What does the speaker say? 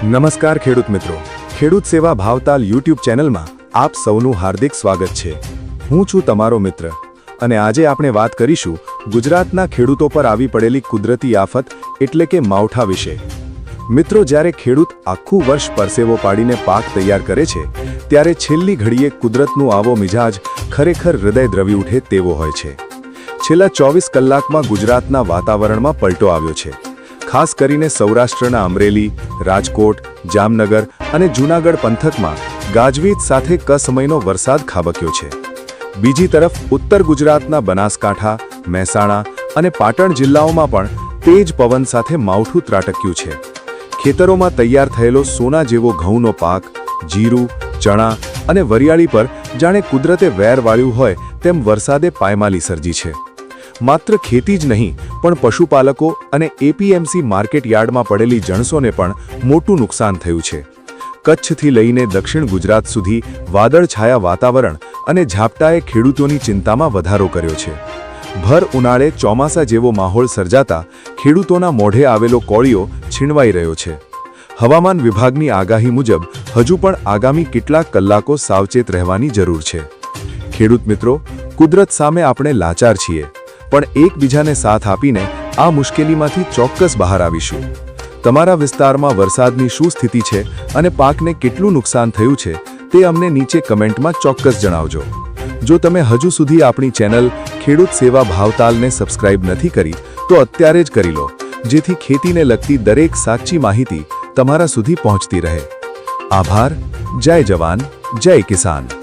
નમસ્કાર ખેડૂત મિત્રો, ખેડૂત સેવા ભાવતાલ યુટ્યુબ ચેનલમાં આપ સૌનું હાર્દિક સ્વાગત છે। હું છું તમારો મિત્ર અને આજે આપણે વાત કરીશું ગુજરાતના ખેડૂતો પર આવી પડેલી કુદરતી આફત એટલે કે માવઠા વિશે। મિત્રો, જ્યારે ખેડૂત આખું વર્ષ પરસેવો પાડીને પાક તૈયાર કરે છે ત્યારે છેલ્લી ઘડીએ કુદરતનું આવો મિજાજ ખરેખર હૃદય દ્રવી ઉઠે તેવો હોય છે। છેલ્લા 24 કલાકમાં ગુજરાતના વાતાવરણમાં પલટો આવ્યો છે। ખાસ કરીને સૌરાષ્ટ્રના અમરેલી, રાજકોટ, જામનગર અને જૂનાગઢ પંથકમાં ગાજવીજ સાથે કસમયનો વરસાદ ખાબક્યો છે। બીજી તરફ ઉત્તર ગુજરાતના બનાસકાંઠા, મહેસાણા અને પાટણ જિલ્લાઓમાં પણ તેજ પવન સાથે માવઠું ત્રાટક્યું છે। ખેતરોમાં તૈયાર થયેલો સોના જેવો ઘઉંનો પાક, જીરું, ચણા અને વરિયાળી પર જાણે કુદરતે વેર વાળ્યું હોય તેમ વરસાદે પાયમાલી સર્જી છે। માત્ર ખેતી જ નહીં પણ પશુપાલકો અને એપીએમસી માર્કેટ યાર્ડમાં પડેલી જણસોને પણ મોટું નુકસાન થયું છે। કચ્છથી લઈને દક્ષિણ ગુજરાત સુધી વાદળછાયા વાતાવરણ અને ઝાપટાએ ખેડૂતોની ચિંતામાં વધારો કર્યો છે। ભર ઉનાળે ચોમાસા જેવો માહોલ સર્જાતા ખેડૂતોના મોઢે આવેલો કોળિયો છીનવાઈ રહ્યો છે। હવામાન વિભાગની આગાહી મુજબ હજુ પણ આગામી કેટલાક કલાકો સાવચેત રહેવાની જરૂર છે। ખેડૂત મિત્રો, કુદરત સામે આપણે લાચાર છીએ, પણ એકબીજાને સાથ આપીને આ મુશ્કેલીમાંથી ચોક્કસ બહાર આવીશું। તમારા વિસ્તારમાં વરસાદની શું સ્થિતિ છે અને પાકને કેટલું નુકસાન થયું છે તે અમને નીચે કમેન્ટમાં ચોક્કસ જણાવજો। જો તમે હજુ સુધી આપણી ચેનલ ખેડૂત સેવા ભાવતાલને સબસ્ક્રાઇબ નથી કરી તો અત્યારે જ કરી લો, જેથી ખેતીને લગતી દરેક સાચી માહિતી તમારા સુધી પહોંચતી રહે। આભાર। જય જવાન, જય કિસાન।